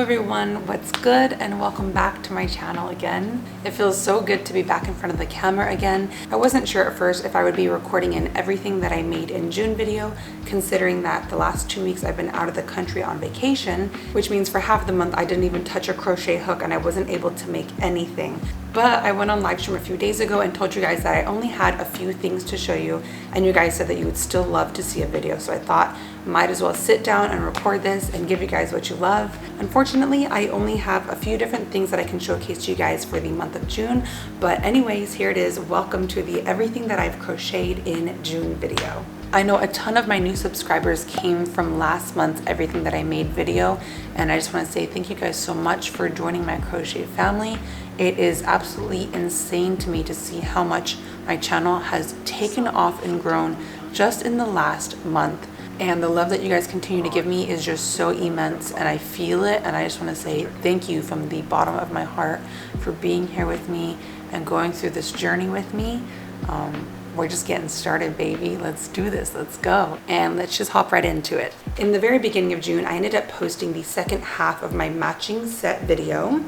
everyone, what's good, and welcome back to my channel again. It feels so good to be back in front of the camera again. I wasn't sure at first if I would be recording in everything that I made in June video, considering that the last 2 weeks I've been out of the country on vacation, which means for half the month I didn't even touch a crochet hook and I wasn't able to make anything. But I went on live stream a few days ago and told you guys that I only had a few things to show you, and you guys said that you would still love to see a video, so I thought might as well sit down and record this and give you guys what you love. Unfortunately, I only have a few different things that I can showcase to you guys for the month of June, but anyways, here it is. Welcome to the everything that I've crocheted in June video. I know a ton of my new subscribers came from last month's everything that I made video, and I just want to say thank you guys so much for joining my crochet family. It is absolutely insane to me to see how much my channel has taken off and grown just in the last month. And the love that you guys continue to give me is just so immense, and I feel it, and I just want to say thank you from the bottom of my heart for being here with me and going through this journey with me. We're just getting started, baby. Let's do this. Let's go. And let's just hop right into it. In the very beginning of June, I ended up posting the second half of my matching set video.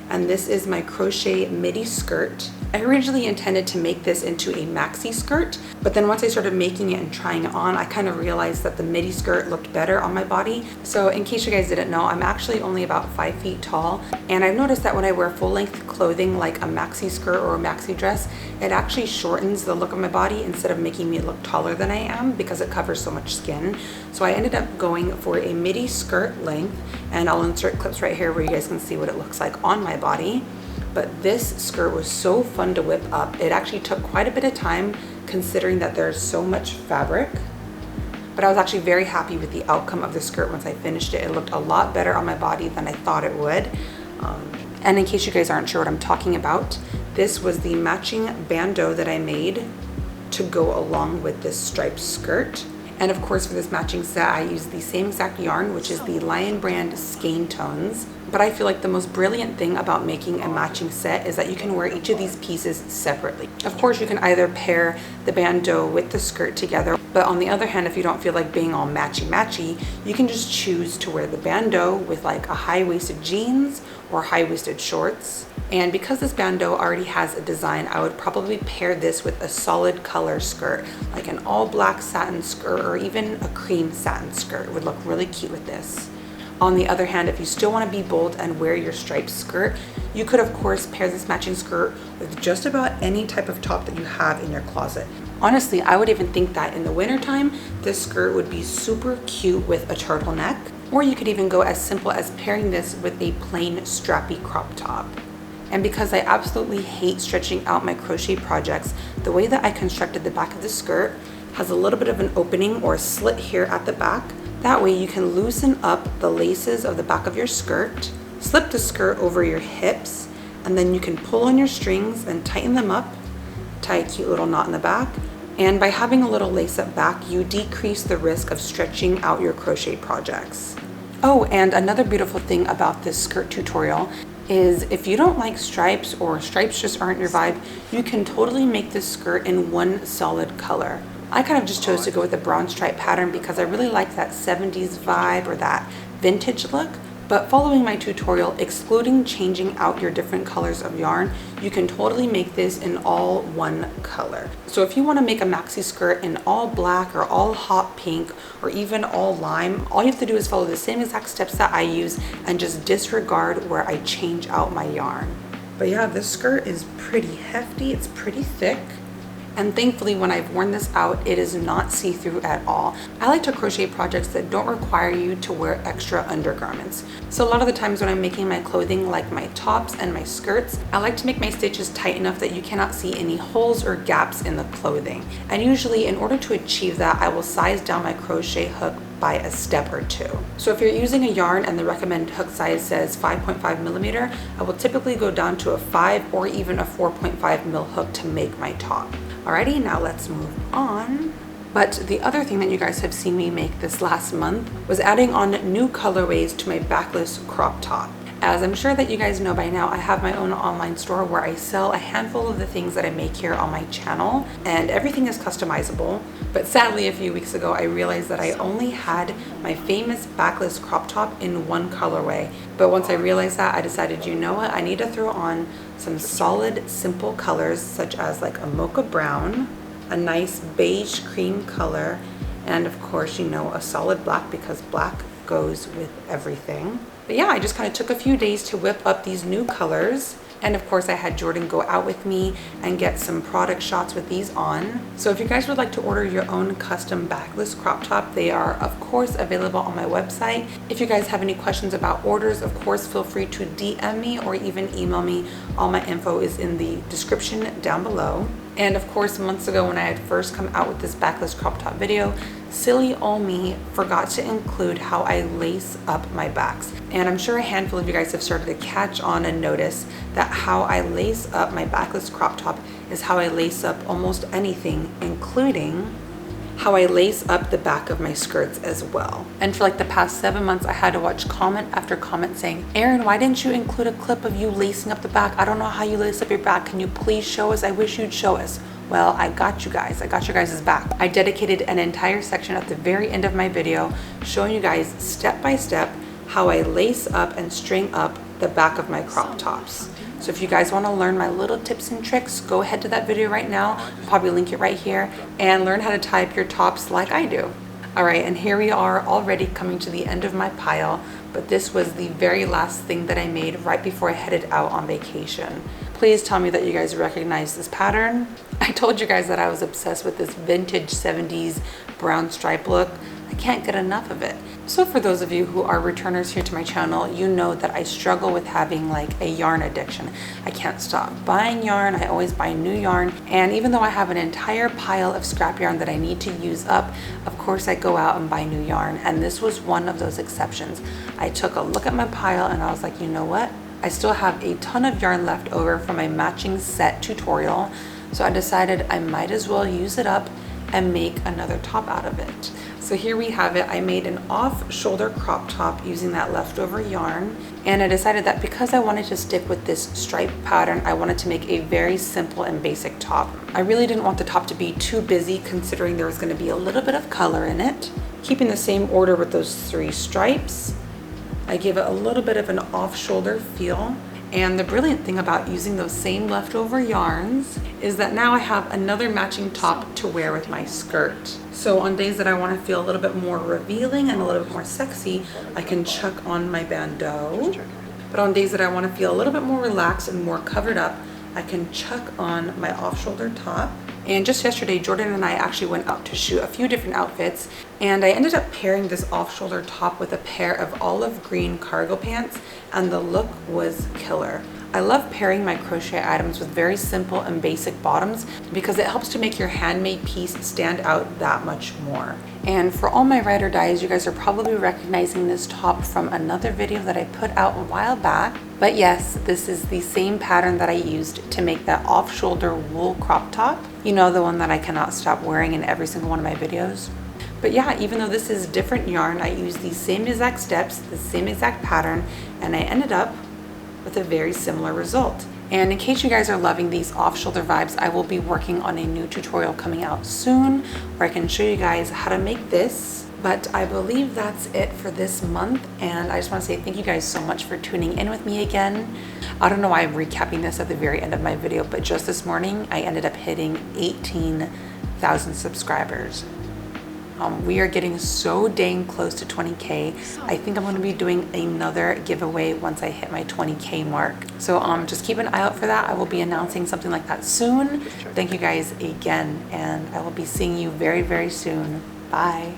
And this is my crochet midi skirt. I originally intended to make this into a maxi skirt, but then once I started making it and trying it on, I kind of realized that the midi skirt looked better on my body. So in case you guys didn't know, I'm actually only about 5 feet tall, and I've noticed that when I wear full-length clothing like a maxi skirt or a maxi dress, it actually shortens the look of my body instead of making me look taller than I am because it covers so much skin. So I ended up going for a midi skirt length, and I'll insert clips right here where you guys can see what it looks like on my body. But this skirt was so fun to whip up. It actually took quite a bit of time considering that there's so much fabric, but I was actually very happy with the outcome of the skirt once I finished it. It looked a lot better on my body than I thought it would. And in case you guys aren't sure what I'm talking about, this was the matching bandeau that I made to go along with this striped skirt. And of course, for this matching set, I used the same exact yarn, which is the Lion brand Skein Tones. But I feel like the most brilliant thing about making a matching set is that you can wear each of these pieces separately. Of course, you can either pair the bandeau with the skirt together, but on the other hand, if you don't feel like being all matchy-matchy, you can just choose to wear the bandeau with like a high-waisted jeans or high-waisted shorts. And because this bandeau already has a design, I would probably pair this with a solid color skirt, like an all black satin skirt or even a cream satin skirt. It would look really cute with this. On the other hand, if you still want to be bold and wear your striped skirt, you could of course pair this matching skirt with just about any type of top that you have in your closet. Honestly, I would even think that in the wintertime, this skirt would be super cute with a turtleneck, or you could even go as simple as pairing this with a plain strappy crop top. And because I absolutely hate stretching out my crochet projects, the way that I constructed the back of the skirt has a little bit of an opening or a slit here at the back. That way you can loosen up the laces of the back of your skirt, slip the skirt over your hips, and then you can pull on your strings and tighten them up, tie a cute little knot in the back. And by having a little lace up back, you decrease the risk of stretching out your crochet projects. Oh, and another beautiful thing about this skirt tutorial is if you don't like stripes or stripes just aren't your vibe, you can totally make this skirt in one solid color. I kind of just chose to go with the brown stripe pattern because I really like that 70s vibe or that vintage look. But following my tutorial, excluding changing out your different colors of yarn, you can totally make this in all one color. So if you want to make a maxi skirt in all black or all hot pink or even all lime, all you have to do is follow the same exact steps that I use and just disregard where I change out my yarn. But yeah, this skirt is pretty hefty, it's pretty thick. And thankfully, when I've worn this out, it is not see-through at all. I like to crochet projects that don't require you to wear extra undergarments. So a lot of the times when I'm making my clothing, like my tops and my skirts, I like to make my stitches tight enough that you cannot see any holes or gaps in the clothing. And usually, in order to achieve that, I will size down my crochet hook by a step or two. So if you're using a yarn and the recommended hook size says 5.5 millimeter, I will typically go down to a 5 or even a 4.5 mil hook to make my top. Alrighty, now let's move on. But the other thing that you guys have seen me make this last month was adding on new colorways to my backless crop top. As I'm sure that you guys know by now, I have my own online store where I sell a handful of the things that I make here on my channel, and everything is customizable. But sadly, a few weeks ago, I realized that I only had my famous backless crop top in one colorway. But once I realized that, I decided, you know what, I need to throw on some solid, simple colors, such as like a mocha brown, a nice beige cream color, and of course, you know, a solid black, because black goes with everything. But yeah, I just kind of took a few days to whip up these new colors. And of course, I had Jordan go out with me and get some product shots with these on. So if you guys would like to order your own custom backless crop top, they are of course available on my website. If you guys have any questions about orders, of course, feel free to DM me or even email me. All my info is in the description down below. And of course, months ago when I had first come out with this backless crop top video, silly old me forgot to include how I lace up my backs. And I'm sure a handful of you guys have started to catch on and notice that how I lace up my backless crop top is how I lace up almost anything, including how I lace up the back of my skirts as well. And for like the past 7 months, I had to watch comment after comment saying, Erin, why didn't you include a clip of you lacing up the back? I don't know how you lace up your back. Can you please show us? I wish you'd show us. Well, I got you guys. I got your guys' back. I dedicated an entire section at the very end of my video showing you guys step by step how I lace up and string up the back of my crop tops. So if you guys want to learn my little tips and tricks, go ahead to that video right now. I'll probably link it right here, and learn how to tie up your tops like I do. All right, and here we are already coming to the end of my pile, but this was the very last thing that I made right before I headed out on vacation. Please tell me that you guys recognize this pattern. I told you guys that I was obsessed with this vintage 70s brown stripe look. I can't get enough of it. So for those of you who are returners here to my channel, you know that I struggle with having like a yarn addiction. I can't stop buying yarn. I always buy new yarn. And even though I have an entire pile of scrap yarn that I need to use up, of course I go out and buy new yarn. And this was one of those exceptions. I took a look at my pile and I was like, you know what? I still have a ton of yarn left over from my matching set tutorial. So I decided I might as well use it up and make another top out of it. So here we have it. I made an off-shoulder crop top using that leftover yarn, and I decided that because I wanted to stick with this stripe pattern, I wanted to make a very simple and basic top. I really didn't want the top to be too busy, considering there was going to be a little bit of color in it. Keeping the same order with those 3 stripes, I give it a little bit of an off-shoulder feel. And the brilliant thing about using those same leftover yarns is that now I have another matching top to wear with my skirt. So on days that I want to feel a little bit more revealing and a little bit more sexy, I can chuck on my bandeau. But on days that I want to feel a little bit more relaxed and more covered up, I can chuck on my off-shoulder top. And just yesterday, Jordan and I actually went out to shoot a few different outfits, and I ended up pairing this off-shoulder top with a pair of olive green cargo pants, and the look was killer. I love pairing my crochet items with very simple and basic bottoms because it helps to make your handmade piece stand out that much more. And for all my ride or dies, you guys are probably recognizing this top from another video that I put out a while back. But yes, this is the same pattern that I used to make that off-shoulder wool crop top. You know, the one that I cannot stop wearing in every single one of my videos. But yeah, even though this is different yarn, I used the same exact steps, the same exact pattern, and I ended up with a very similar result. And in case you guys are loving these off-shoulder vibes, I will be working on a new tutorial coming out soon where I can show you guys how to make this. But I believe that's it for this month, and I just want to say thank you guys so much for tuning in with me again. I don't know why I'm recapping this at the very end of my video, but just this morning I ended up hitting 18,000 subscribers. We are getting so dang close to 20K. I think I'm going to be doing another giveaway once I hit my 20K mark. So just keep an eye out for that. I will be announcing something like that soon. Thank you guys again, and I will be seeing you very, very soon. Bye.